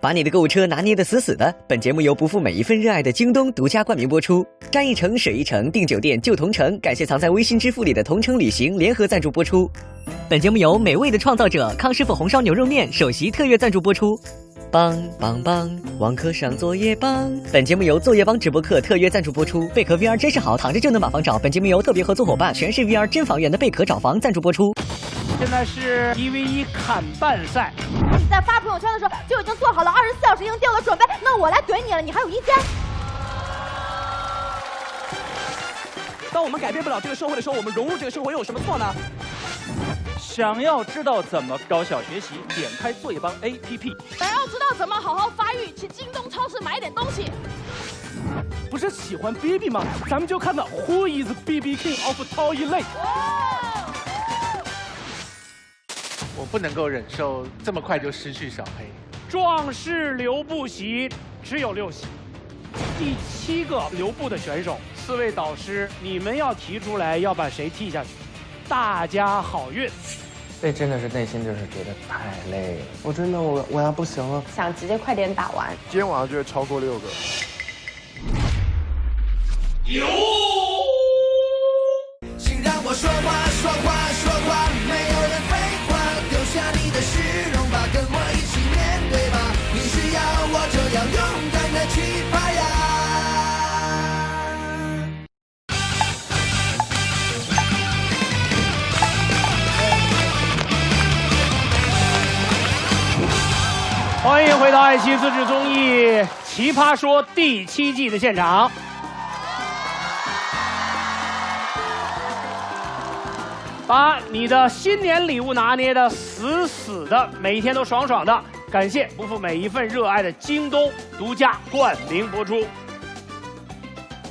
把你的购物车拿捏得死死的。本节目由不负每一份热爱的京东独家冠名播出。山一程，水一程，订酒店就同城。感谢藏在微信支付里的同城旅行联合赞助播出。本节目由美味的创造者康师傅红烧牛肉面首席特约赞助播出。帮帮帮，网课上作业帮。本节目由作业帮直播课特约赞助播出。贝壳 VR 真是好，躺着就能把房找。本节目由特别合作伙伴全是 VR 真房源的贝壳找房赞助播出。现在是1v1砍半赛。你在发朋友圈的时候就已经做好了24小时应丢的准备，那我来怼你了，你还有意见？当我们改变不了这个社会的时候，我们融入这个社会又有什么错呢？想要知道怎么高效学习，点开作业帮 APP。想要知道怎么好好发育，去京东超市买点东西。不是喜欢 BB 吗？咱们就看到 Who is BB King of Toilet？我不能够忍受这么快就失去小黑。壮士留不习，只有6席。第7个留步的选手，4位导师，你们要提出来要把谁踢下去？大家好运。这真的是内心就是觉得太累了，我真的我要不行了，想直接快点打完。今天晚上就会超过6个。有。请让我说话，说话，说话，没有人废话，丢下你的虚荣吧，跟我一起面对吧。你需要我这样勇敢的去发芽。欢迎回到爱奇艺自制综艺《奇葩说》第7季的现场。把你的新年礼物拿捏的死死的，每一天都爽爽的。感谢不负每一份热爱的京东独家冠名播出。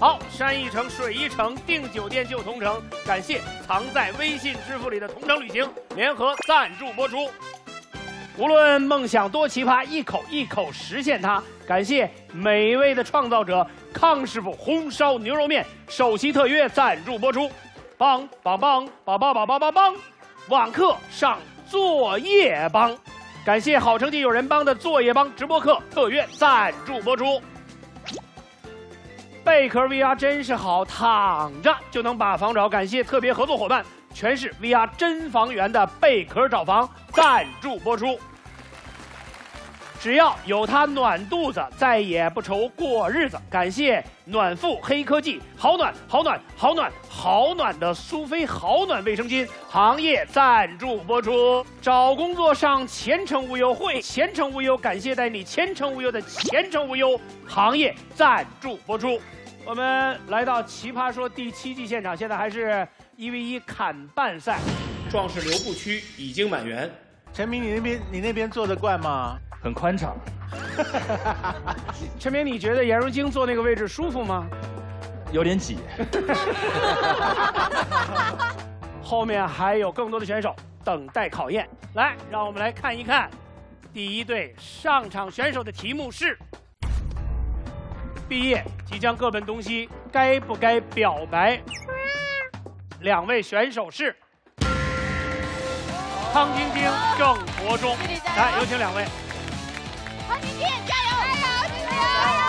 好，山一程，水一程，订酒店就同城。感谢藏在微信支付里的同城旅行联合赞助播出。无论梦想多奇葩，一口一口实现它。感谢美味的创造者康师傅红烧牛肉面首席特约赞助播出。帮帮帮帮帮帮帮帮帮，网课上作业帮。感谢好成绩有人帮的作业帮直播课特约赞助播出。贝壳 VR 真是好，躺着就能把房找。感谢特别合作伙伴全是 VR 真房源的贝壳找房赞助播出。只要有它暖肚子，再也不愁过日子。感谢暖富黑科技，好暖好暖好暖好暖的苏菲好暖卫生巾行业赞助播出。找工作上前程无忧，会前程无忧，感谢带你前程无忧的前程无忧行业赞助播出。我们来到奇葩说第7季现场，现在还是1v1砍半赛，壮士留步区已经满员。陈明，你那边做得惯吗？很宽敞。陈明，你觉得颜如晶坐那个位置舒服吗？有点挤。后面还有更多的选手等待考验。来，让我们来看一看第一队上场选手的题目是：毕业即将各奔东西，该不该表白？2位选手是康晶晶、郑国忠。来，有请2位。康晶晶，加油！加油！加油！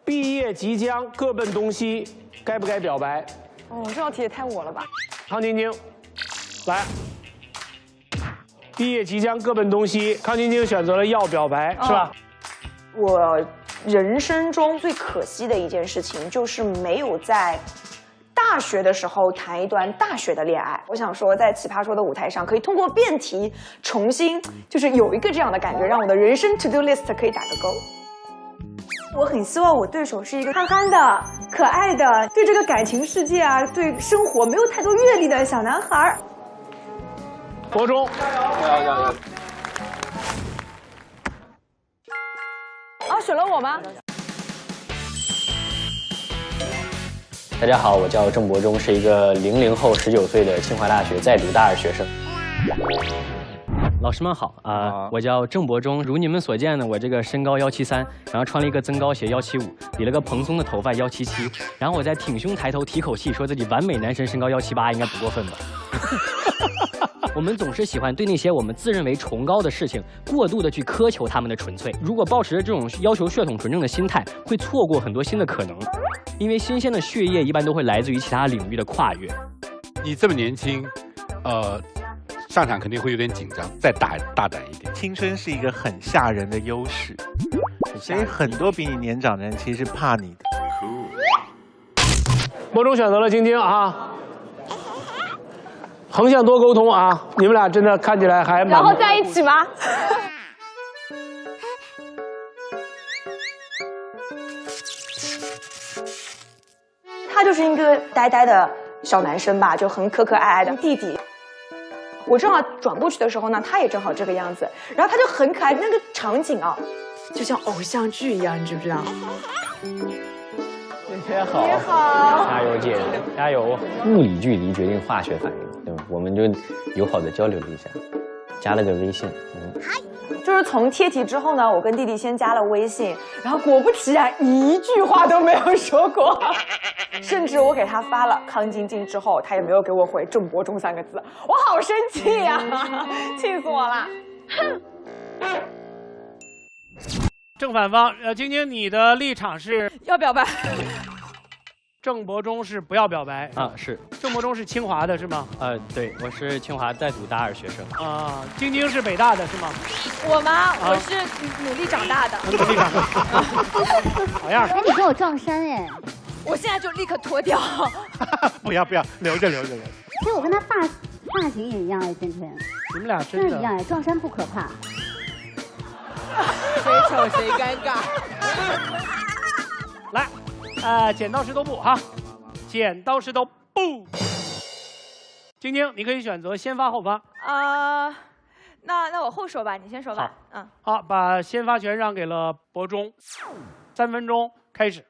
毕业即将各奔东西，该不该表白？哦，这道题也太我了吧！康晶晶，来。毕业即将各奔东西，康晶晶选择了要表白，是吧？我人生中最可惜的一件事情，就是没有在大学的时候谈一段大学的恋爱。我想说，在奇葩说的舞台上，可以通过辩题重新，就是有一个这样的感觉，让我的人生 to do list 可以打个勾。我很希望我对手是一个憨憨的、可爱的，对这个感情世界啊，对生活没有太多阅历的小男孩。国忠，加油！哦，选了我吗？大家好，我叫郑博忠，是一个00后19岁的清华大学在读大2学生。老师们好我叫郑博忠。如你们所见呢，我这个身高173，然后穿了一个增高鞋175，理了个蓬松的头发177，然后我在挺胸抬头提口气，说自己完美男神身高178，应该不过分吧？我们总是喜欢对那些我们自认为崇高的事情过度的去苛求他们的纯粹。如果抱持着这种要求血统纯正的心态，会错过很多新的可能，因为新鲜的血液一般都会来自于其他领域的跨越。你这么年轻，上场肯定会有点紧张，再大胆一点。青春是一个很吓人的优势，所以很多比你年长的人其实是怕你的。博中选择了晶晶啊，横向多沟通啊，你们俩真的看起来还蛮……然后在一起吗？他就是一个呆呆的小男生吧，就很可可爱爱的弟弟。我正好转过去的时候呢，他也正好这个样子，然后他就很可爱，那个场景啊，就像偶像剧一样，你知不知道？姐姐好，你好，加油姐姐，加油！物理距离决定化学反应，对吧？我们就友好的交流了一下，加了个微信。就是从贴题之后呢，我跟弟弟先加了微信，然后果不其然，一句话都没有说过，甚至我给他发了康晶晶之后，他也没有给我回郑博中3个字，我好生气呀、气死我了！正反方，晶晶，你的立场是要表白。郑博中是不要表白啊，是郑博中是清华的是吗？对，我是清华在读大2学生。啊，晶晶是北大的是吗？我吗？我是努力长大的。努力长大。好样！哎，你跟我撞衫哎！我现在就立刻脱掉。不要，留着。其实我跟他发型也一样哎，圈圈。你们俩真的一样哎，撞衫不可怕。谁丑谁尴尬。来，剪刀石头布哈，剪刀石头布。晶晶，你可以选择先发后发。那我后说吧，你先说吧。好，把先发权让给了博中，3分钟开始。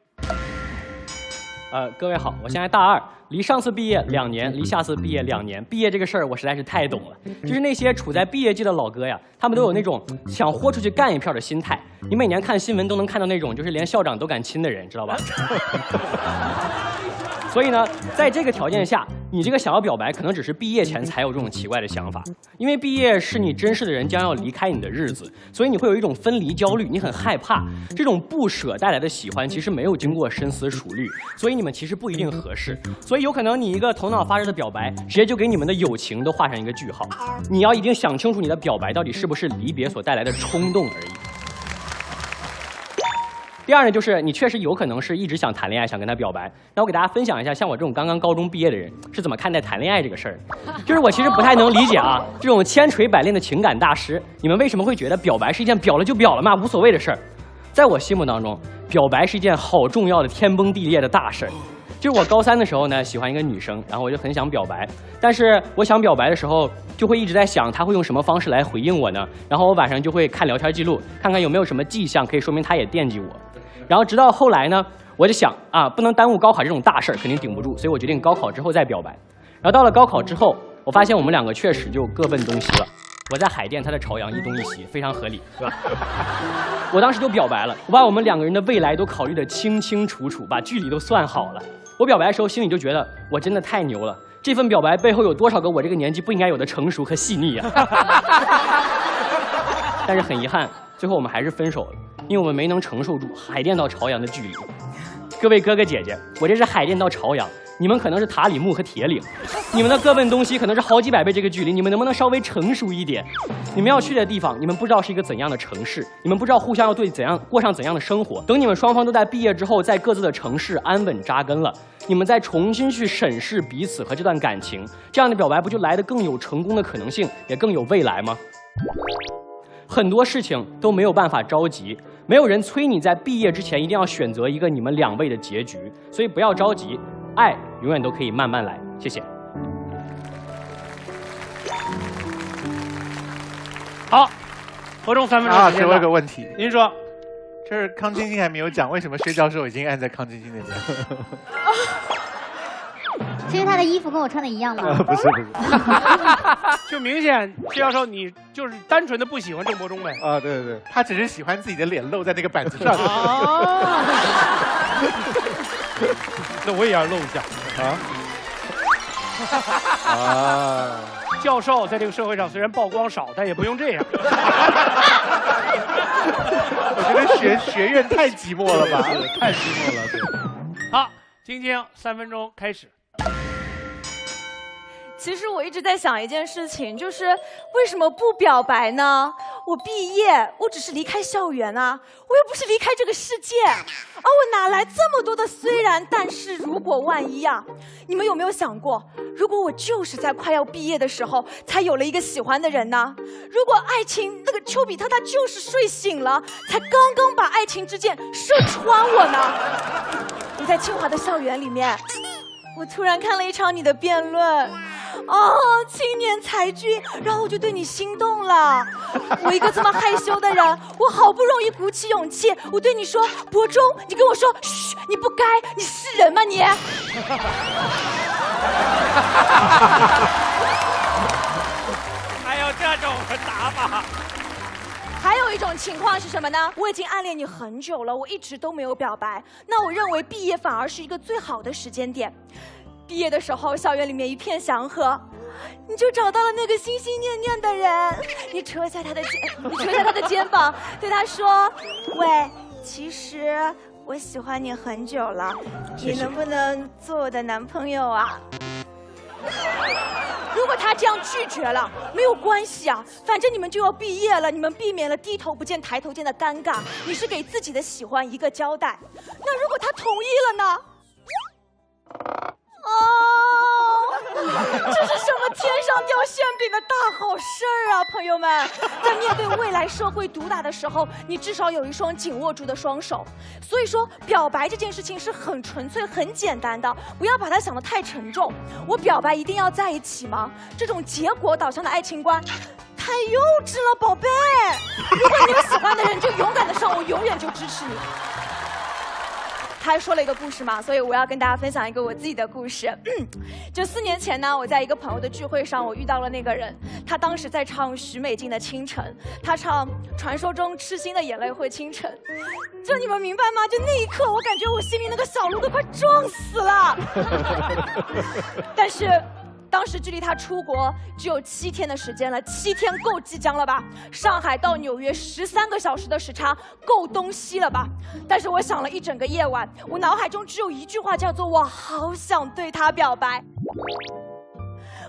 各位好，我现在大2，离上次毕业2年，离下次毕业2年。毕业这个事儿我实在是太懂了，就是那些处在毕业季的老哥呀，他们都有那种想豁出去干一票的心态。你每年看新闻都能看到那种就是连校长都敢亲的人，知道吧？所以呢，在这个条件下，你这个想要表白，可能只是毕业前才有这种奇怪的想法，因为毕业是你珍视的人将要离开你的日子，所以你会有一种分离焦虑，你很害怕这种不舍带来的喜欢，其实没有经过深思熟虑，所以你们其实不一定合适，所以有可能你一个头脑发热的表白，直接就给你们的友情都画上一个句号。你要一定想清楚你的表白到底是不是离别所带来的冲动而已。第二呢，就是你确实有可能是一直想谈恋爱，想跟他表白。那我给大家分享一下，像我这种刚刚高中毕业的人是怎么看待谈恋爱这个事儿。就是我其实不太能理解啊，这种千锤百炼的情感大师，你们为什么会觉得表白是一件表了就表了嘛，无所谓的事儿？在我心目当中，表白是一件好重要的天崩地裂的大事儿。就是我高3的时候呢，喜欢一个女生，然后我就很想表白，但是我想表白的时候，就会一直在想她会用什么方式来回应我呢？然后我晚上就会看聊天记录，看看有没有什么迹象可以说明她也惦记我。然后直到后来呢，我就想啊，不能耽误高考这种大事儿，肯定顶不住，所以我决定高考之后再表白。然后到了高考之后，我发现我们2个确实就各奔东西了。我在海淀，他在朝阳，一东一西，非常合理，对吧？我当时就表白了，我把我们2个人的未来都考虑得清清楚楚，把距离都算好了。我表白的时候，心里就觉得我真的太牛了，这份表白背后有多少个我这个年纪不应该有的成熟和细腻啊！但是很遗憾，最后我们还是分手了，因为我们没能承受住海淀到朝阳的距离。各位哥哥姐姐，我这是海淀到朝阳，你们可能是塔里木和铁岭，你们的各奔东西可能是好几百倍这个距离，你们能不能稍微成熟一点？你们要去的地方，你们不知道是一个怎样的城市，你们不知道互相要过上怎样的生活。等你们双方都在毕业之后，在各自的城市安稳扎根了，你们再重新去审视彼此和这段感情，这样的表白不就来得更有成功的可能性，也更有未来吗？很多事情都没有办法着急，没有人催你在毕业之前一定要选择一个你们2位的结局，所以不要着急，爱永远都可以慢慢来。谢谢。好，博中3分钟。啊，我有个问题，您说，就是康晶晶还没有讲，为什么薛教授已经按在康晶晶那边？是因为他的衣服跟我穿的一样吗？不是，就明显薛教授你就是单纯的不喜欢郑博中呗。啊，对，他只是喜欢自己的脸露在那个板子上。那我也要露一下啊。教授在这个社会上虽然曝光少，但也不用这样。我觉得学院太寂寞了吧，太寂寞了。对。好，晶晶3分钟开始。其实我一直在想一件事情，就是为什么不表白呢？我毕业，我只是离开校园啊，我又不是离开这个世界，而我哪来这么多的虽然、但是、如果、万一啊？你们有没有想过，如果我就是在快要毕业的时候才有了一个喜欢的人呢？如果爱情那个丘比特他就是睡醒了，才刚刚把爱情之箭射穿我呢？你在清华的校园里面，我突然看了一场你的辩论。哦，青年才俊，然后我就对你心动了。我一个这么害羞的人，我好不容易鼓起勇气，我对你说，博中，你跟我说，嘘，你不该，你是人吗你？还有这种打法？还有一种情况是什么呢？我已经暗恋你很久了，我一直都没有表白。那我认为毕业反而是一个最好的时间点。毕业的时候，校园里面一片祥和，你就找到了那个心心念念的人。你戳下他的肩膀，对他说：“喂，其实我喜欢你很久了，你能不能做我的男朋友啊？”如果他这样拒绝了，没有关系啊，反正你们就要毕业了，你们避免了低头不见抬头见的尴尬，你是给自己的喜欢一个交代。那如果他同意了呢？这是什么天上掉馅饼的大好事儿啊，朋友们！在面对未来社会毒打的时候，你至少有一双紧握住的双手。所以说，表白这件事情是很纯粹、很简单的，不要把它想得太沉重。我表白一定要在一起吗？这种结果导向的爱情观太幼稚了，宝贝！如果你有喜欢的人，就勇敢的上，我永远就支持你。他还说了一个故事嘛，所以我要跟大家分享一个我自己的故事。就4年前呢，我在一个朋友的聚会上，我遇到了那个人。他当时在唱许美静的《倾城》，他唱传说中痴心的眼泪会倾城。就你们明白吗？就那一刻，我感觉我心里那个小鹿都快撞死了。但是当时距离他出国只有7天的时间了，7天够即将了吧？上海到纽约13个小时的时差够东西了吧？但是我想了一整个夜晚，我脑海中只有一句话，叫做我好想对他表白。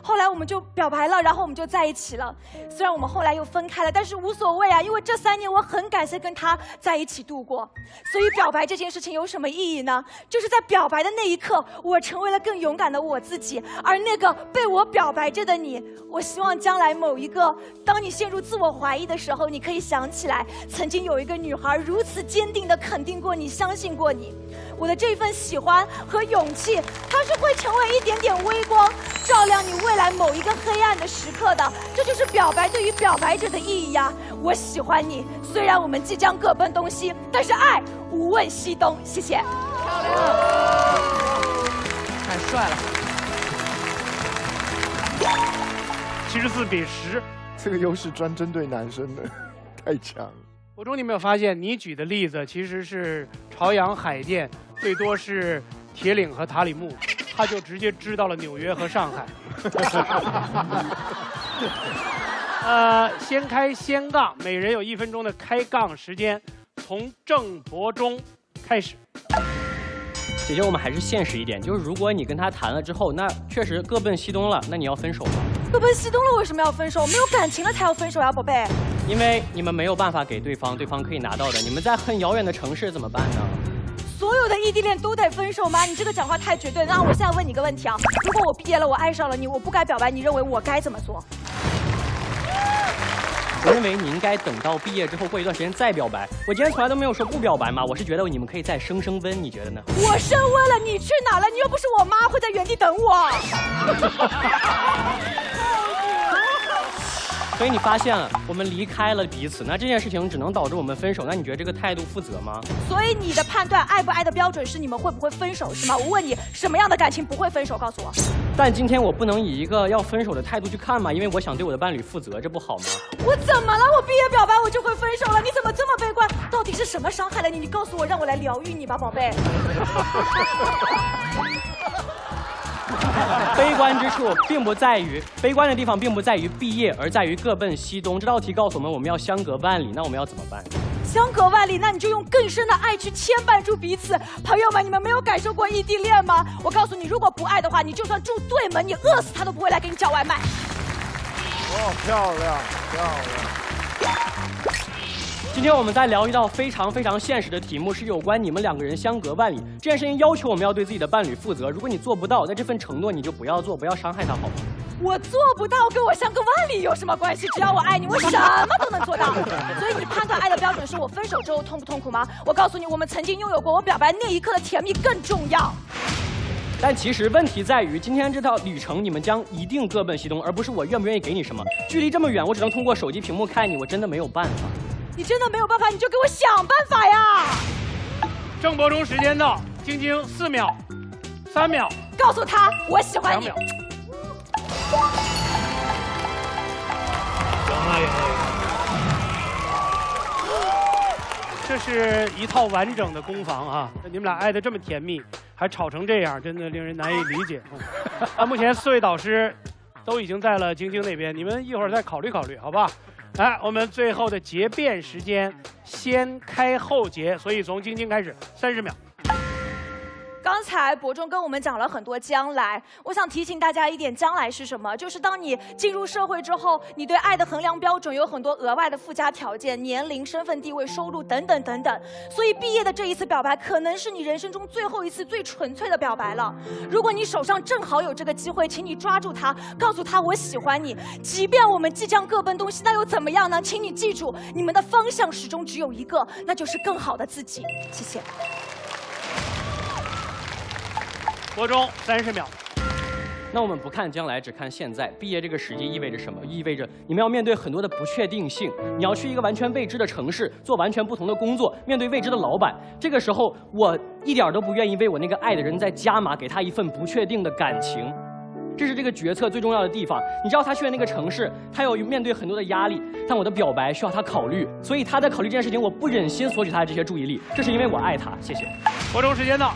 后来我们就表白了，然后我们就在一起了。虽然我们后来又分开了，但是无所谓啊，因为这3年我很感谢跟他在一起度过。所以表白这件事情有什么意义呢？就是在表白的那一刻，我成为了更勇敢的我自己。而那个被我表白着的你，我希望将来某一个，当你陷入自我怀疑的时候，你可以想起来，曾经有一个女孩如此坚定地肯定过你，相信过你。我的这份喜欢和勇气，它是会成为一点点微光，照亮你未来某一个黑暗的时刻的。这就是表白对于表白者的意义呀！我喜欢你，虽然我们即将各奔东西，但是爱无问西东。谢谢。漂亮，太帅了。74比10，这个优势专针对男生的，太强。博中，你有没有发现，你举的例子其实是朝阳、海淀，最多是铁岭和塔里木，他就直接知道了纽约和上海。先开先杠，每人有1分钟的开杠时间，从郑博中开始。姐姐，我们还是现实一点，就是如果你跟他谈了之后，那确实各奔西东了，那你要分手吗？各奔西东了，为什么要分手？没有感情了才要分手呀，宝贝。因为你们没有办法给对方可以拿到的，你们在很遥远的城市怎么办呢？所有的异地恋都得分手吗？你这个讲话太绝对了。那我现在问你个问题啊，如果我毕业了，我爱上了你，我不该表白，你认为我该怎么做？我认为你应该等到毕业之后，过一段时间再表白。我今天从来都没有说不表白嘛，我是觉得你们可以再升升温，你觉得呢？我升温了，你去哪了？你又不是我妈，会在原地等我。所以你发现了，我们离开了彼此，那这件事情只能导致我们分手。那你觉得这个态度负责吗？所以你的判断爱不爱的标准是你们会不会分手，是吗？我问你，什么样的感情不会分手？告诉我。但今天我不能以一个要分手的态度去看嘛，因为我想对我的伴侣负责，这不好吗？我怎么了？我毕业表白我就会分手了？你怎么这么悲观？到底是什么伤害了你？你告诉我，让我来疗愈你吧，宝贝。悲观之处并不在于悲观的地方，并不在于毕业，而在于各奔西东。这道题告诉我们要相隔万里，那我们要怎么办？相隔万里，那你就用更深的爱去牵绊住彼此。朋友们，你们没有感受过异地恋吗？我告诉你，如果不爱的话，你就算住对门，你饿死他都不会来给你叫外卖。哦，漂亮，漂亮。今天我们在聊一道非常现实的题目，是有关你们2个人相隔万里这件事情，要求我们要对自己的伴侣负责。如果你做不到，那这份承诺你就不要做，不要伤害他，好吗？我做不到，跟我相隔万里有什么关系？只要我爱你，我什么都能做到。所以你判断爱的标准是我分手之后痛不痛苦吗？我告诉你，我们曾经拥有过，我表白那一刻的甜蜜更重要。但其实问题在于，今天这套旅程你们将一定各奔西东，而不是我愿不愿意给你什么。距离这么远，我只能通过手机屏幕看你，我真的没有办法。你真的没有办法，你就给我想办法呀！郑伯中时间到，晶晶4秒、3秒，告诉他我喜欢你。2秒。赢了。这是一套完整的攻防啊！你们俩爱得这么甜蜜，还吵成这样，真的令人难以理解。目前4位导师都已经在了晶晶那边，你们一会儿再考虑考虑，好吧？来，我们最后的结辩时间，先开后结，所以从晶晶开始，30秒。刚才伯仲跟我们讲了很多将来，我想提醒大家一点，将来是什么？就是当你进入社会之后，你对爱的衡量标准有很多额外的附加条件，年龄、身份地位、收入等等等等。所以毕业的这一次表白，可能是你人生中最后一次最纯粹的表白了。如果你手上正好有这个机会，请你抓住它，告诉他我喜欢你。即便我们即将各奔东西，那又怎么样呢？请你记住，你们的方向始终只有一个，那就是更好的自己。谢谢。伯中30秒。那我们不看将来，只看现在。毕业这个时机意味着什么？意味着你们要面对很多的不确定性。你要去一个完全未知的城市，做完全不同的工作，面对未知的老板。这个时候，我一点都不愿意为我那个爱的人再加码，给他一份不确定的感情。这是这个决策最重要的地方。你知道他去的那个城市，他要面对很多的压力，但我的表白需要他考虑，所以他在考虑这件事情，我不忍心索取他的这些注意力，这是因为我爱他。谢谢。伯中时间到。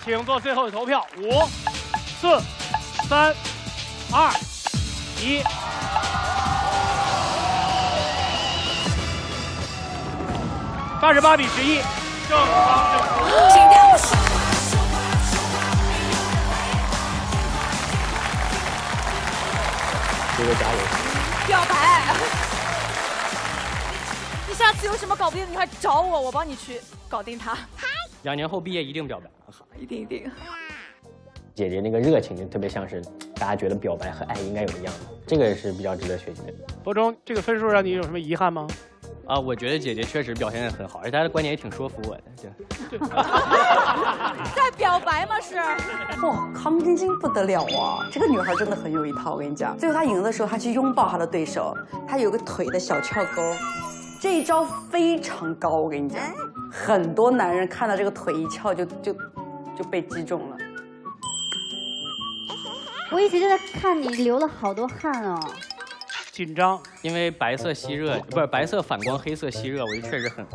请做最后的投票，5、4、3、2、1。88比11，正方胜出。这个加油！表白。你下次有什么搞不定的，你快找我，我帮你去搞定他。 2年后毕业一定表白，好，一定一定。姐姐那个热情就特别像是大家觉得表白和爱应该有的样子，这个是比较值得学习的。伯中，这个分数让你有什么遗憾吗？啊，我觉得姐姐确实表现得很好，而且她的观点也挺说服我的。在表白吗？是。哇，康晶晶不得了啊！这个女孩真的很有一套，我跟你讲。最后她赢的时候，她去拥抱她的对手，她有个腿的小翘沟。 这一招非常高，我跟你讲，很多男人看到这个腿一翘就被击中了。我一直就在看你流了好多汗哦，紧张，因为白色吸热，不是白色反光，黑色吸热，我就确实很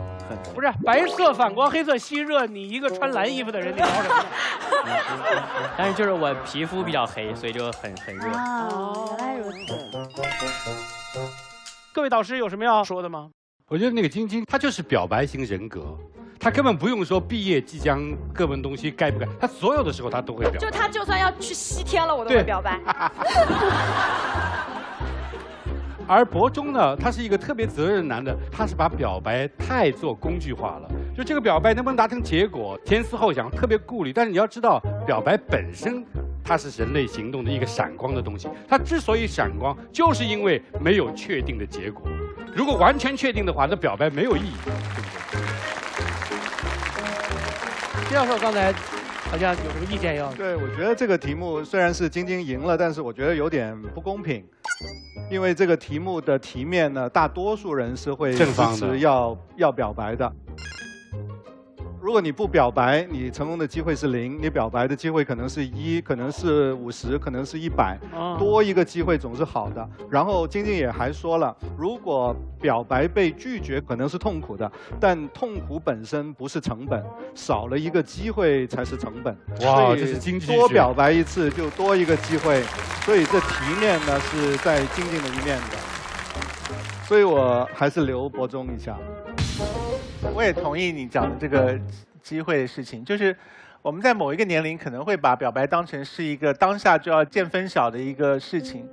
不是白色反光，黑色吸热，你一个穿蓝衣服的人，你聊什么呢？但是就是我皮肤比较黑，所以就很热。哦，原来如此。各位导师有什么要说的吗？ 我觉得那个晶晶，她就是表白型人格，她根本不用说毕业即将各奔东西该不该，她所有的时候她都会表白。就她就算要去西天了，我都会表白。而伯中呢，他是一个特别责任男的，他是把表白太做工具化了。就这个表白能不能达成结果，前思后想，特别顾虑。但是你要知道，表白本身它是人类行动的一个闪光的东西，它之所以闪光，就是因为没有确定的结果。 如果完全确定的话，那表白没有意义，对不对？金教授刚才好像有什么意见要？对，我觉得这个题目虽然是晶晶赢了，但是我觉得有点不公平，因为这个题目的题面呢，大多数人是会支持要表白的。如果你不表白，你成功的机会是0，你表白的机会可能是1，可能是50，可能是100，多一个机会总是好的。然后晶晶也还说了，如果表白被拒绝，可能是痛苦的，但痛苦本身不是成本，少了一个机会才是成本。哇，这是经济学。多表白一次就多一个机会，所以这题面呢是在晶晶的一面的。所以我还是留博中一下。我也同意你讲的这个机会的事情，就是我们在某一个年龄可能会把表白当成是一个当下就要见分晓的一个事情，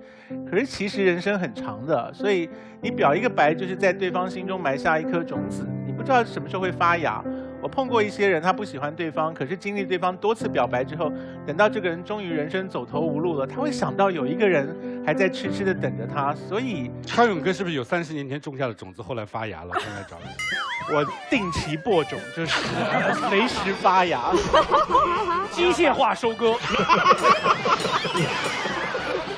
可是其实人生很长的，所以你表一个白就是在对方心中埋下一颗种子，你不知道什么时候会发芽。我碰过一些人，他不喜欢对方，可是经历对方多次表白之后，等到这个人终于人生走投无路了，他会想到有一个人还在痴痴的等着他，所以康永哥是不是有30年前种下的种子，后来发芽了，现在长了？我定期播种，就是随时发芽，机械化收割。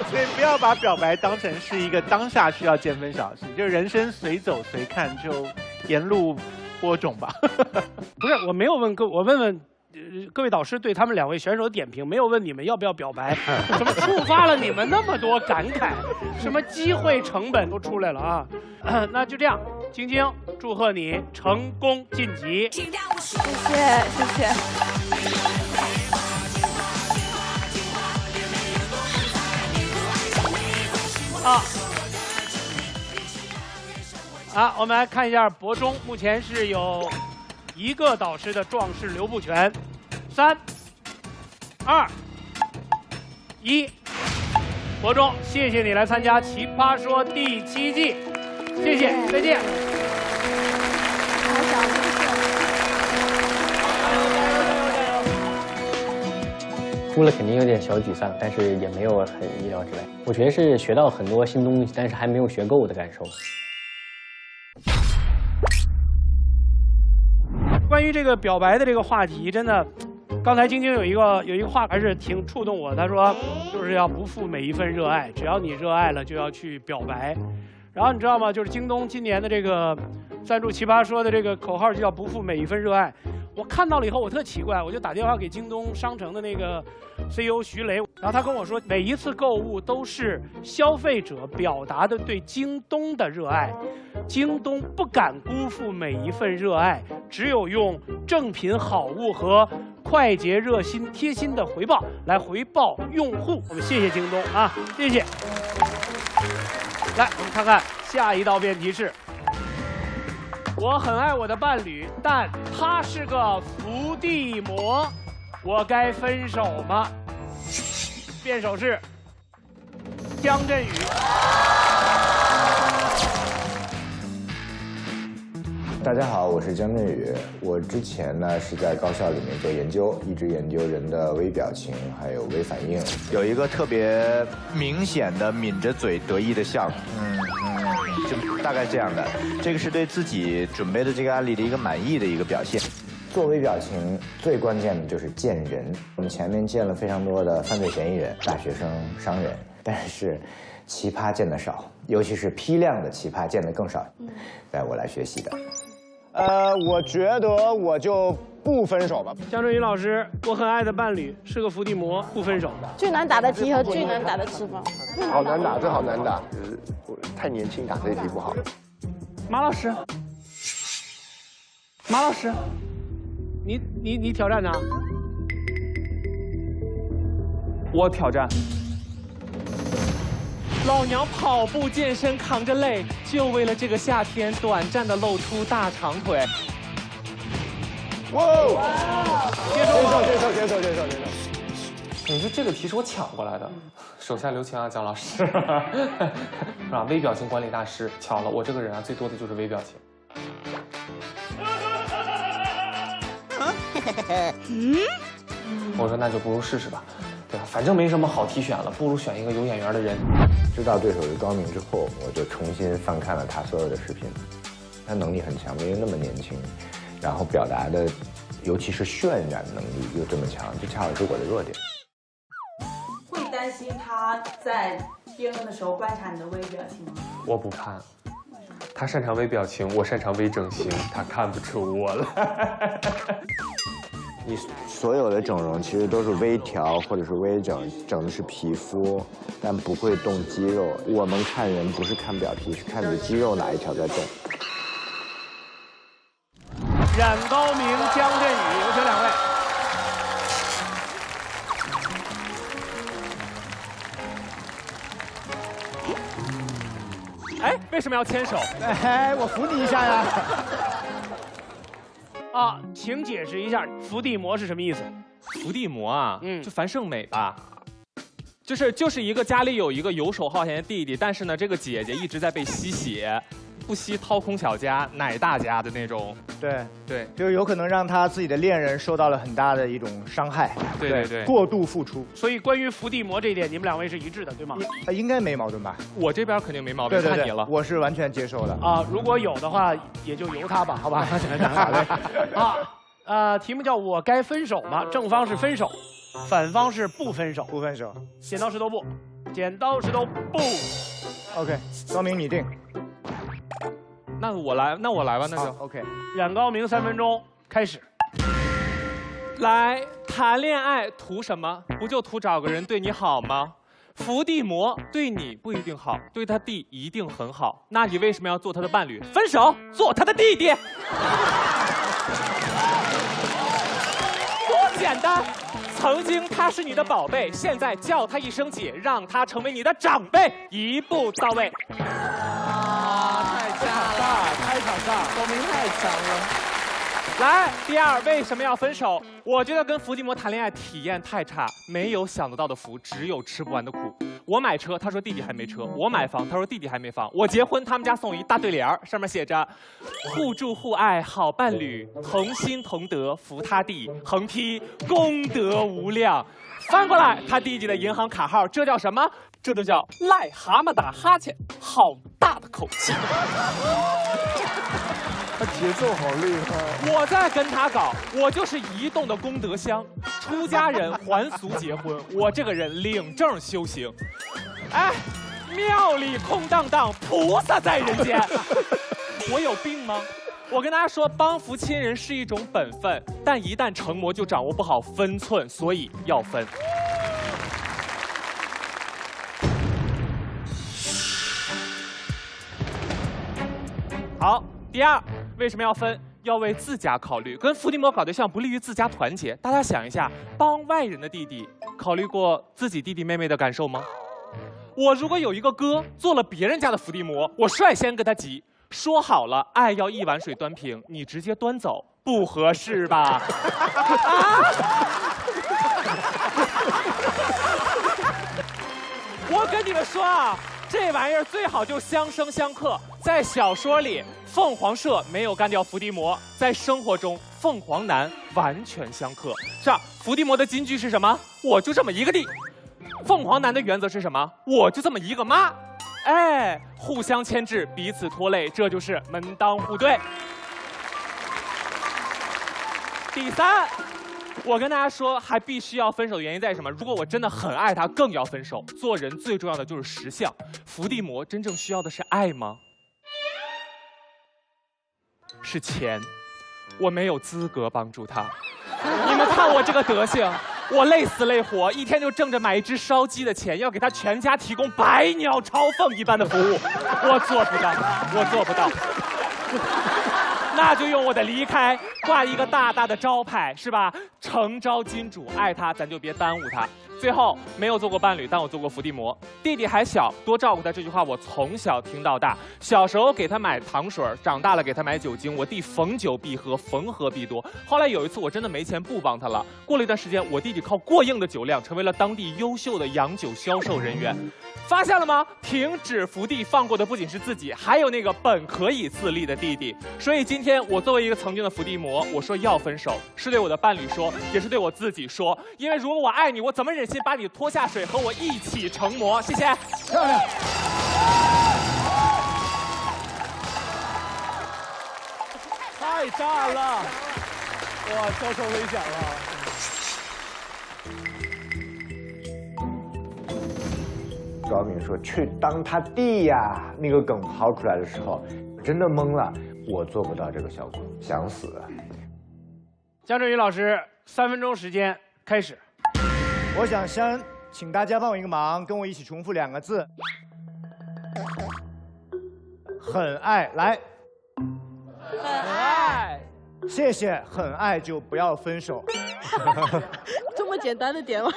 所以不要把表白当成是一个当下需要见分晓的事，就是人生随走随看，就沿路播种吧。不是，我没有问我问问各位导师对他们2位选手的点评，没有问你们要不要表白，怎么触发了你们那么多感慨？什么机会成本都出来了啊！那就这样，晶晶，祝贺你成功晋级。谢谢，谢谢。我们来看一下博中，目前是有1个导师的壮士留步权。3、2、1，博中，谢谢你来参加《奇葩说》第7季，谢谢，再见。输了肯定有点小沮丧，但是也没有很意料之外。我觉得是学到很多新东西，但是还没有学够的感受。关于这个表白的这个话题，真的，刚才晶晶有一个话还是挺触动我。她说，就是要不负每一份热爱，只要你热爱了，就要去表白。然后你知道吗？就是京东今年的这个赞助《奇葩说》的这个口号就叫“不负每一份热爱”。我看到了以后，我特奇怪，我就打电话给京东商城的那个 CEO 徐雷，然后他跟我说，每一次购物都是消费者表达的对京东的热爱，京东不敢辜负每一份热爱，只有用正品好物和快捷热心贴心的回报来回报用户。我们谢谢京东啊，谢谢。来，我们看看下一道辩题是。我很爱我的伴侣，但他是个伏地魔，我该分手吗？辩手是姜振宇。大家好，我是姜振宇。我之前呢是在高校里面做研究，一直研究人的微表情还有微反应。有一个特别明显的抿着嘴得意的笑，就大概这样的。这个是对自己准备的这个案例的一个满意的一个表现。做微表情最关键的就是见人。我们前面见了非常多的犯罪嫌疑人、大学生、商人，但是奇葩见得少，尤其是批量的奇葩见得更少。带我来学习的。我觉得我就不分手吧。姜振宇老师，我很爱的伴侣是个伏地魔，不分手。最难打的题和最难打的词吧。好难打，这好难打，我太年轻，打这一题不好。马老师，马老师，你挑战他？我挑战。老娘跑步健身扛着累，就为了这个夏天短暂的露出大长腿。哇！接受。你说这个题是我抢过来的，手下留情啊，姜老师，是吧？微表情管理大师，巧了，我这个人啊，最多的就是微表情。我说那就不如试试吧。对吧？反正没什么好题选了，不如选一个有眼缘的人。知道对手是高明之后，我就重新翻看了他所有的视频。他能力很强，因为那么年轻，然后表达的，尤其是渲染能力又这么强，这恰好是我的弱点。会担心他在辩论的时候观察你的微表情吗？我不看，他擅长微表情，我擅长微整形，他看不出我来。你所有的整容其实都是微调或者是微整，整的是皮肤，但不会动肌肉。我们看人不是看表皮，是看你的肌肉哪一条在动。冉高明、姜振宇，有请2位。哎，为什么要牵手？哎，我扶你一下呀。啊，请解释一下伏地魔是什么意思？伏地魔啊，就樊胜美吧。就是一个家里有一个游手好闲的弟弟，但是呢，这个姐姐一直在被吸血，不惜掏空小家奶大家的那种。对，就有可能让他自己的恋人受到了很大的一种伤害。对，过度付出。所以关于伏地魔这一点，你们2位是一致的，对吗？应该没矛盾吧？我这边肯定没毛病，看你了。我是完全接受的。啊，如果有的话，也就由他吧，好吧？题目叫我该分手吗？正方是分手，反方是不分手。不分手。剪刀石头布，剪刀石头布。OK， 高明你定。那我来吧，那就 OK。冉高明3分钟开始。来，谈恋爱图什么？不就图找个人对你好吗？伏地魔对你不一定好，对他弟一定很好。那你为什么要做他的伴侣？分手，做他的弟弟。多简单！曾经他是你的宝贝，现在叫他一声姐，让他成为你的长辈，一步到位。太场上，高明太强了。来，第2，为什么要分手？我觉得跟伏地魔谈恋爱体验太差，没有想得到的福，只有吃不完的苦。我买车，他说弟弟还没车；我买房，他说弟弟还没房；我结婚，他们家送一大对联儿，上面写着“互助互爱好伴侣，同心同德扶他弟”，横批功德无量。翻过来，他弟弟的银行卡号，这叫什么？这就叫癞蛤蟆打哈欠，好大的口气。他节奏好厉害。我在跟他搞，我就是移动的功德箱，出家人还俗结婚，我这个人领证修行。哎，庙里空荡荡，菩萨在人间。我有病吗？我跟大家说，帮扶亲人是一种本分，但一旦成魔就掌握不好分寸，所以要分。好，第2，为什么要分？要为自家考虑。跟伏地魔搞对象不利于自家团结。大家想一下，帮外人的弟弟，考虑过自己弟弟妹妹的感受吗？我如果有一个哥做了别人家的伏地魔，我率先跟他急，说好了，爱要1碗水端平，你直接端走，不合适吧？我跟你们说啊，这玩意儿最好就相生相克。在小说里，凤凰社没有干掉伏地魔；在生活中，凤凰男完全相克。是啊，伏地魔的金句是什么？我就这么一个弟。凤凰男的原则是什么？我就这么一个妈。哎，互相牵制，彼此拖累，这就是门当户对。第3，我跟大家说，还必须要分手的原因在于什么？如果我真的很爱他，更要分手。做人最重要的就是实相。伏地魔真正需要的是爱吗？是钱，我没有资格帮助他。你们看我这个德行，我累死累活，一天就挣着买一只烧鸡的钱，要给他全家提供百鸟朝凤一般的服务，我做不到，我做不到。那就用我的离开挂一个大大的招牌，是吧？诚招金主，爱他咱就别耽误他。最后，没有做过伴侣，但我做过伏地魔。弟弟还小，多照顾他，这句话我从小听到大。小时候给他买糖水，长大了给他买酒精，我弟逢酒必喝，逢喝必多。后来有一次我真的没钱不帮他了，过了一段时间，我弟弟靠过硬的酒量成为了当地优秀的洋酒销售人员。发现了吗？停止伏地放过的不仅是自己，还有那个本可以自立的弟弟。所以今天我作为一个曾经的伏地魔，我说要分手，是对我的伴侣说，也是对我自己说。因为如果我爱你，我怎么忍心把你拖下水，和我一起成魔？谢谢。漂亮。太炸了！哇，销售危险了。高明说去当他弟呀，那个梗抛出来的时候，真的懵了，我做不到这个效果，想死啊！江振宇老师，3分钟时间开始。我想先请大家帮我一个忙，跟我一起重复2个字。很爱，来。很爱。谢谢，很爱就不要分手。这么简单的点吗？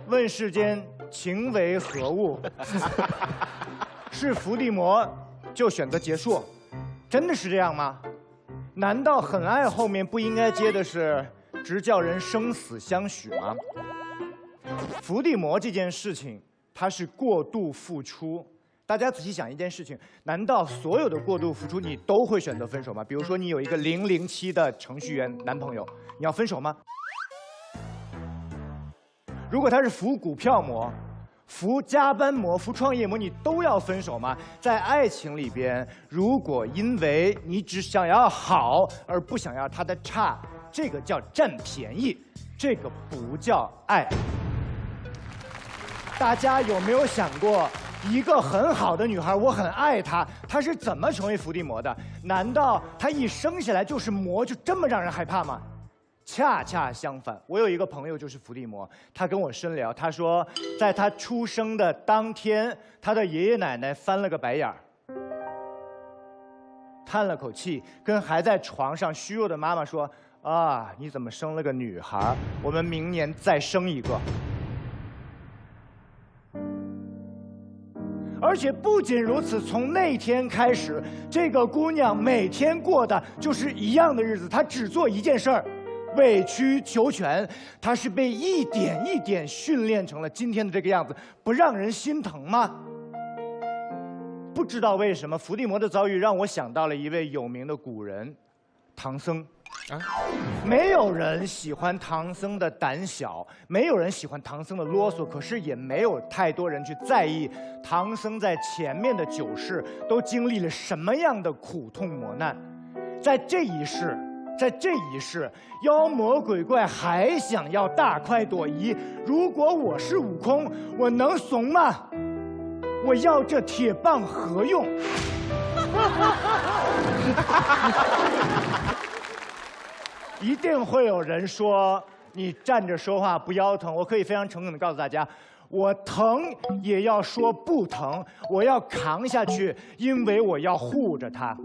问世间情为何物？是伏地魔就选择结束，真的是这样吗？难道很爱后面不应该接的是直叫人生死相许吗？伏地魔这件事情，它是过度付出。大家仔细想一件事情，难道所有的过度付出你都会选择分手吗？比如说你有一个007的程序员男朋友，你要分手吗？如果他是伏股票魔、伏加班魔、伏创业魔，你都要分手吗？在爱情里边，如果因为你只想要好而不想要他的差，这个叫占便宜，这个不叫爱。大家有没有想过？一个很好的女孩，我很爱她，她是怎么成为伏地魔的？难道她一生下来就是魔，就这么让人害怕吗？恰恰相反，我有一个朋友就是伏地魔，他跟我深聊，他说，在他出生的当天，他的爷爷奶奶翻了个白眼儿，叹了口气，跟还在床上虚弱的妈妈说：“啊，你怎么生了个女孩？我们明年再生一个。”而且不仅如此，从那天开始，这个姑娘每天过的就是一样的日子，她只做一件事儿，委曲求全。她是被一点一点训练成了今天的这个样子，不让人心疼吗？不知道为什么，伏地魔的遭遇让我想到了一位有名的古人，唐僧。没有人喜欢唐僧的胆小，没有人喜欢唐僧的啰嗦，可是也没有太多人去在意唐僧在前面的9世都经历了什么样的苦痛磨难。在这一世，妖魔鬼怪还想要大快朵颐。如果我是悟空，我能怂吗？我要这铁棒何用？一定会有人说你站着说话不腰疼。我可以非常诚恳地告诉大家，我疼也要说不疼，我要扛下去，因为我要护着他，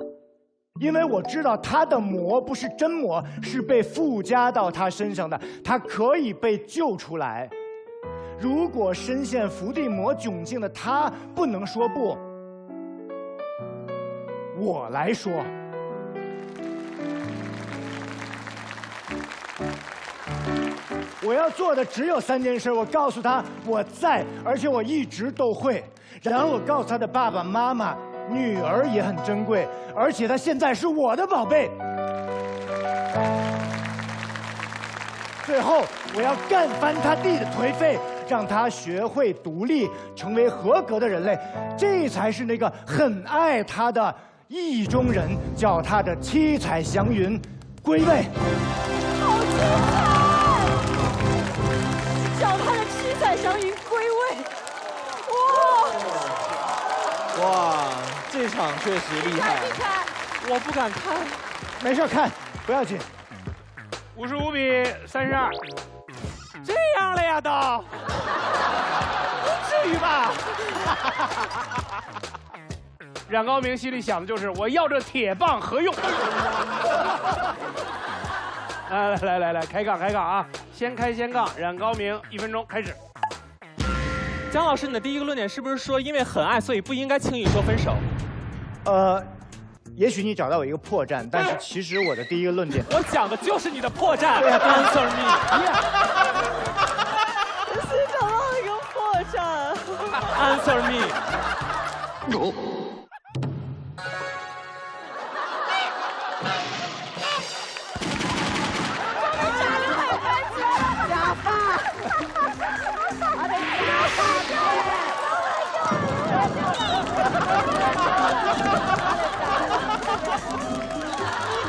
因为我知道他的魔不是真魔，是被附加到他身上的，他可以被救出来。如果深陷伏地魔窘境的他不能说不，我来说。我要做的只有3件事，我告诉他我在，而且我一直都会。然后我告诉他的爸爸妈妈，女儿也很珍贵，而且她现在是我的宝贝。最后，我要干翻他弟的颓废，让他学会独立，成为合格的人类。这才是那个很爱他的意中人，叫他的七彩祥云归位。好精彩！叫他的七彩祥云归位。哇，这场确实厉害。我不敢看。没事，看不要紧。55比32。这样了呀都，不至于吧？冉高明心里想的就是我要这铁棒何用？来，开杠啊！先开先杠。冉高明1分钟开始。姜老师，你的第一个论点是不是说因为很爱，所以不应该轻易说分手？也许你找到我一个破绽，但是其实我的第一个论点，我讲的就是你的破绽。对啊 ，Answer me。谁找到了一个破绽 ？Answer me。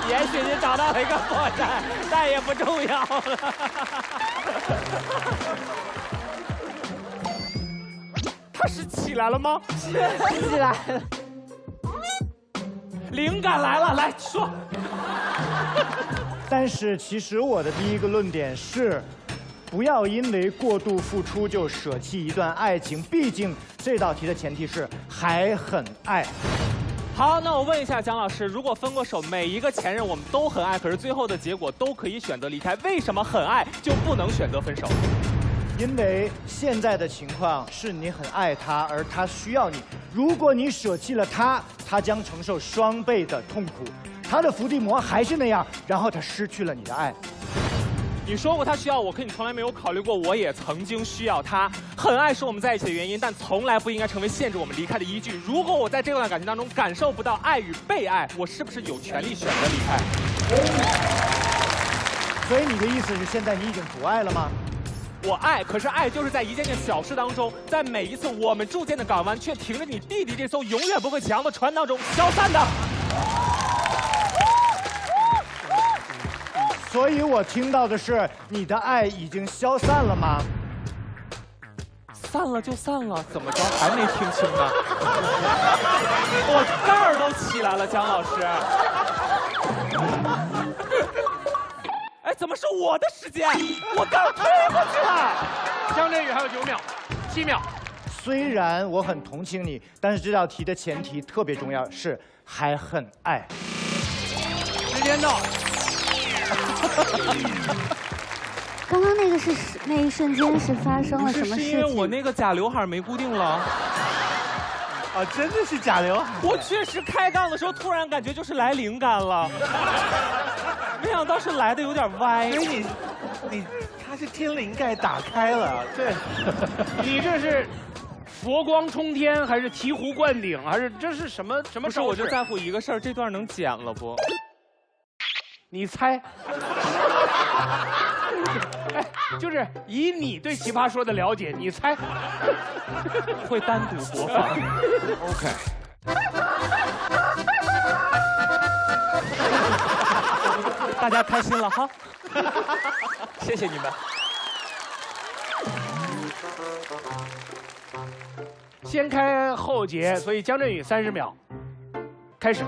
也许你找到了一个破绽，但也不重要了。他是起来了吗？起来了。灵感来了，来说。但是其实我的第一个论点是，不要因为过度付出就舍弃一段爱情，毕竟这道题的前提是还很爱。好，那我问一下蒋老师，如果分过手，每一个前任我们都很爱，可是最后的结果都可以选择离开，为什么很爱就不能选择分手？因为现在的情况是你很爱他，而他需要你。如果你舍弃了他，他将承受双倍的痛苦。他的伏地魔还是那样，然后他失去了你的爱。你说过他需要我，可你从来没有考虑过我也曾经需要他。很爱是我们在一起的原因，但从来不应该成为限制我们离开的依据。如果我在这段感情当中感受不到爱与被爱，我是不是有权利选择离开？所以你的意思是，现在你已经不爱了吗？我爱，可是爱就是在一件件小事当中，在每一次我们筑建的港湾却停着你弟弟这艘永远不会起航的船当中消散的。所以我听到的是，你的爱已经消散了吗？散了就散了，怎么着还没听清呢？我盖儿都起来了，姜老师。哎，怎么是我的时间？我盖儿推过去了。江振宇还有9秒、7秒。虽然我很同情你，但是这道题的前提特别重要，是还很爱。时间到。刚刚那个是那一瞬间是发生了什么事情？是因为我那个假刘海没固定了。啊，真的是假刘海。我确实开杠的时候突然感觉就是来灵感了，没想到是来的有点歪。所以他是天灵盖打开了。对，你这是佛光冲天，还是醍醐灌顶，还是这是什么？不是，我就在乎一个事儿，这段能剪了不？你猜？哎，就是以你对《奇葩说》的了解，你猜？会单独播放。OK。大家开心了哈，谢谢你们。先开后结，所以江振宇30秒，开始。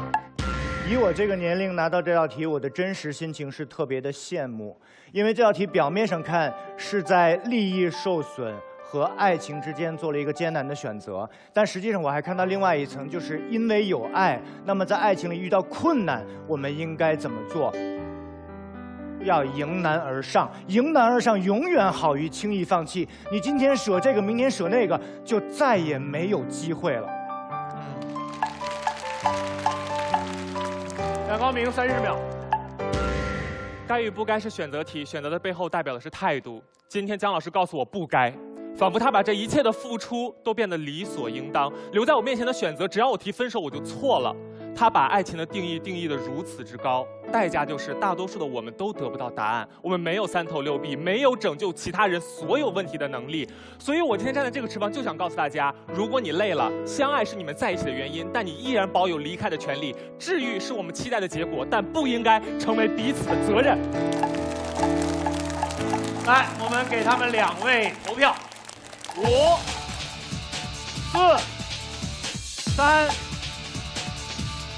以我这个年龄拿到这道题，我的真实心情是特别的羡慕，因为这道题表面上看是在利益受损和爱情之间做了一个艰难的选择，但实际上我还看到另外一层，就是因为有爱，那么在爱情里遇到困难，我们应该怎么做？要迎难而上，迎难而上永远好于轻易放弃。你今天舍这个，明天舍那个，就再也没有机会了。冉高明30秒。该与不该是选择题，选择的背后代表的是态度。今天姜老师告诉我不该，仿佛他把这一切的付出都变得理所应当，留在我面前的选择，只要我提分手我就错了。他把爱情的定义得如此之高，代价就是大多数的我们都得不到答案，我们没有3头6臂，没有拯救其他人所有问题的能力。所以我今天站在这个翅膀，就想告诉大家，如果你累了，相爱是你们在一起的原因，但你依然保有离开的权利。治愈是我们期待的结果，但不应该成为彼此的责任。来，我们给他们2位投票，5、4、3、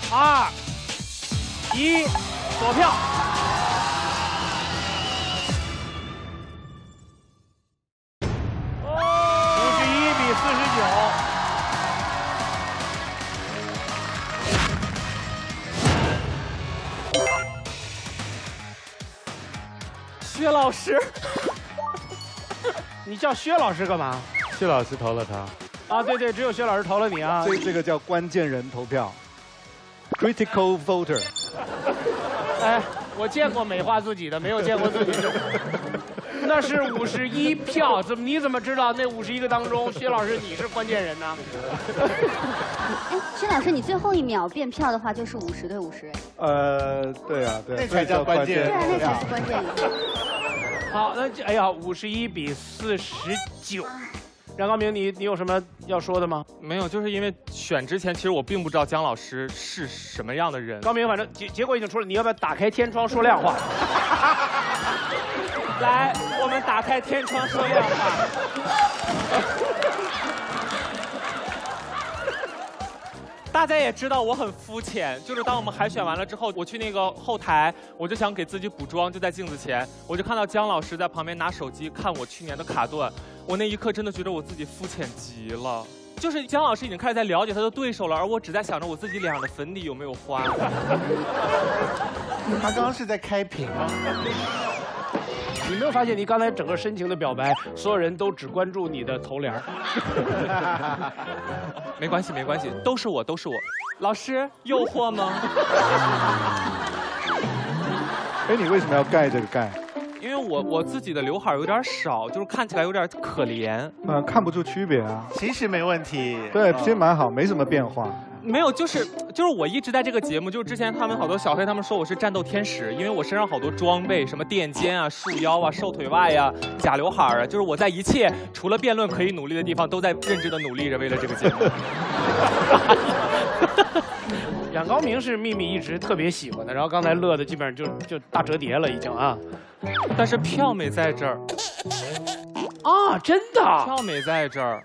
2、1，锁票。51比49。薛老师，你叫薛老师干嘛？薛老师投了他。啊，对对，只有薛老师投了你啊。这个叫关键人投票 ，critical voter。哎，我见过美化自己的，没有见过自己的。那是51票，你怎么知道那51个当中，薛老师你是关键人呢？哎，薛老师，你最后1秒变票的话，就是50对50。对啊，对，那才叫关键。对啊，那才是关键。好，那哎呀，51比49。冉高明，你有什么要说的吗？没有，就是因为选之前，其实我并不知道姜老师是什么样的人。高明，反正结果已经出了，你要不要打开天窗说亮话？来，我们打开天窗说亮话。大家也知道我很肤浅，就是当我们海选完了之后，我去那个后台，我就想给自己补妆，就在镜子前，我就看到姜老师在旁边拿手机看我去年的卡顿，我那一刻真的觉得我自己肤浅极了。就是姜老师已经开始在了解他的对手了，而我只在想着我自己脸上的粉底有没有花。他刚刚是在开屏吗？你没有发现你刚才整个深情的表白，所有人都只关注你的头帘儿？没关系，没关系，都是我，都是我。老师，诱惑吗？哎，你为什么要盖这个盖？因为我自己的刘海有点少，就是看起来有点可怜。看不出区别啊。其实没问题。对，其实蛮好，没什么变化。没有，就是我一直在这个节目，就是之前他们好多小黑他们说我是战斗天使，因为我身上好多装备，什么垫肩啊、束腰啊、瘦腿袜呀、假刘海啊，就是我在一切除了辩论可以努力的地方，都在认真的努力着，为了这个节目。冉高明是秘密一直特别喜欢的，然后刚才乐的基本上就大折叠了已经啊。但是票没在这儿。啊，真的？票没在这儿。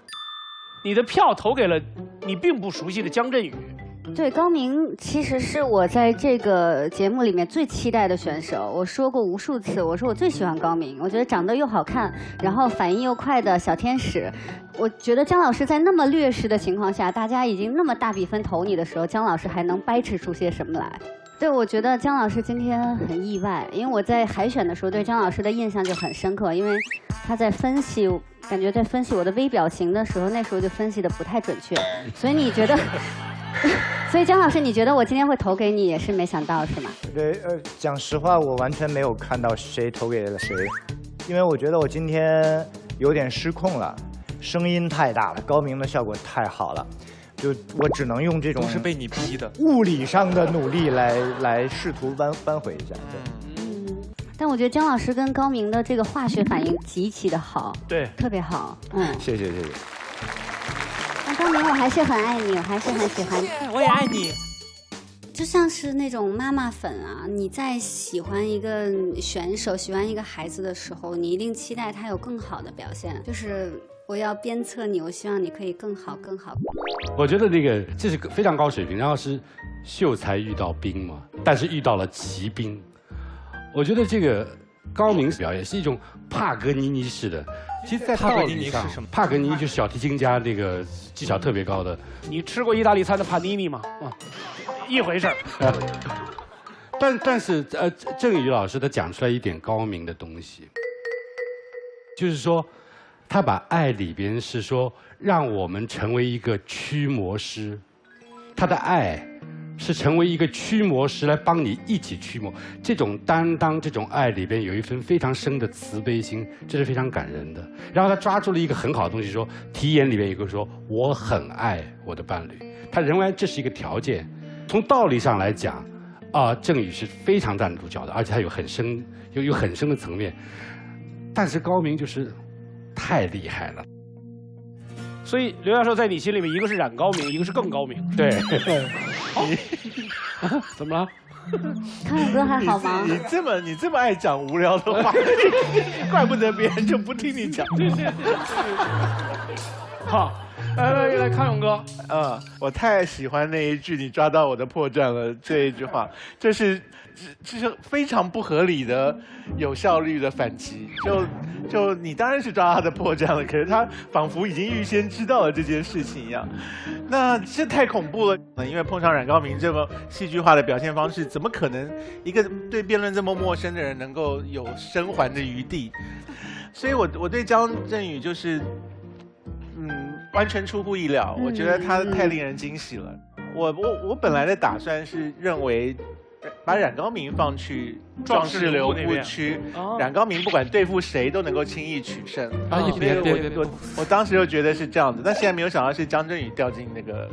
你的票投给了你并不熟悉的姜振宇。对，高明其实是我在这个节目里面最期待的选手。我说过无数次，我说我最喜欢高明，我觉得长得又好看，然后反应又快的小天使。我觉得姜老师在那么劣势的情况下，大家已经那么大比分投你的时候，姜老师还能掰扯出些什么来？对，我觉得姜老师今天很意外，因为我在海选的时候对姜老师的印象就很深刻，因为他在分析，感觉在分析我的微表情的时候，那时候就分析的不太准确，所以你觉得？所以姜老师，你觉得我今天会投给你，也是没想到是吗？对，讲实话，我完全没有看到谁投给了谁，因为我觉得我今天有点失控了，声音太大了，高明的效果太好了，就我只能用这种都是被你逼的物理上的努力来试图扳回一下。但我觉得姜老师跟高明的这个化学反应极其的好，对，特别好。谢谢。那高明，我还是很爱你，我还是很喜欢你。我也爱你。就像是那种妈妈粉啊，你在喜欢一个选手、喜欢一个孩子的时候，你一定期待他有更好的表现。就是我要鞭策你，我希望你可以更好、更好。我觉得这是非常高水平，然后是秀才遇到兵嘛，但是遇到了奇兵。我觉得这个高明表演是一种帕格尼尼式的。其实，在道理上，帕格尼尼就是小提琴家，那个技巧特别高的。你吃过意大利餐的帕尼尼吗？一回事儿。但是郑宇老师他讲出来一点高明的东西，就是说，他把爱里边是说让我们成为一个驱魔师，他的爱是成为一个驱魔师来帮你一起驱魔。这种担当，这种爱里边有一份非常深的慈悲心，这是非常感人的。然后他抓住了一个很好的东西，说题眼里面有个说我很爱我的伴侣，他认为这是一个条件。从道理上来讲，郑宇是非常站得住脚的，而且他有很深的层面。但是高明就是太厉害了。所以刘教授在你心里面，一个是冉高明，一个是更高明。对。怎么了？康永哥还好吗？你这么爱讲无聊的话，怪不得别人就不听你讲。好，来，康永哥。我太喜欢那一句"你抓到我的破绽了"这一句话，这是非常不合理的有效率的反击。就你当然是抓他的破绽了，可是他仿佛已经预先知道了这件事情一样。那这太恐怖了，因为碰上冉高明这么戏剧化的表现方式，怎么可能一个对辩论这么陌生的人能够有生还的余地？所以我对姜振宇就是完全出乎意料，我觉得他太令人惊喜了。我本来的打算是认为把冉高明放去壮士留步区，冉高明不管对付谁都能够轻易取胜。我当时就觉得是这样子，但现在没有想到是姜振宇掉进那个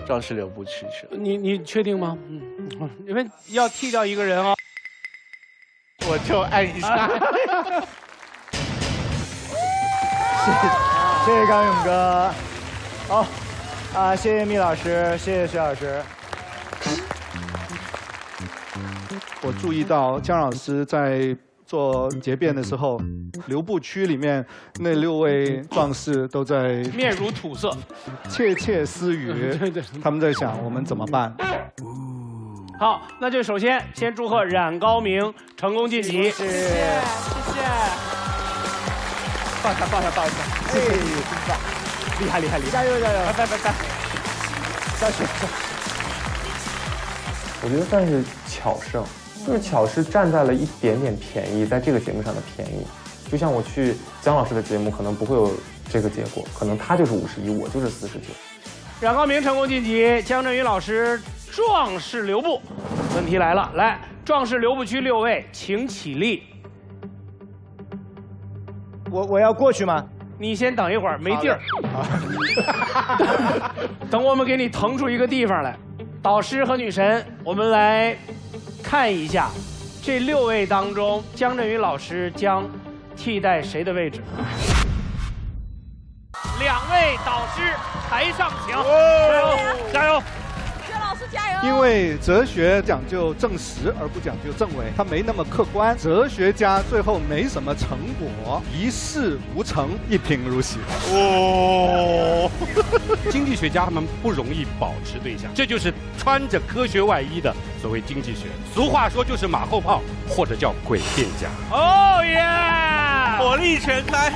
壮士留步区去了。你确定吗？因为要剃掉一个人啊，我就按一下。谢谢刚勇哥。好，谢谢密老师，谢谢徐老师。我注意到姜老师在做结辩的时候，留步区里面那6位壮士都在面如土色，窃窃私语。他们在想我们怎么办。好，那就首先先祝贺冉高明成功晋级。谢谢。抱一下，谢谢你，真棒，厉害！加油！拜！加油！我觉得算是巧胜，就是巧是站在了一点点便宜，在这个节目上的便宜。就像我去姜老师的节目，可能不会有这个结果，可能他就是51，我就是49。冉高明成功晋级，姜振宇老师壮士留步。问题来了，来，壮士留步区6位，请起立。我要过去吗？你先等一会儿，没地儿。等我们给你腾出一个地方来。导师和女神，我们来看一下，这6位当中，姜振宇老师将替代谁的位置？2位导师台上请，加油！老师加油！因为哲学讲究证实而不讲究证伪，它没那么客观。哲学家最后没什么成果，一事无成，一贫如洗。经济学家他们不容易保持对象，这就是穿着科学外衣的所谓经济学。俗话说就是马后炮，或者叫诡辩家。哦耶！火力全开。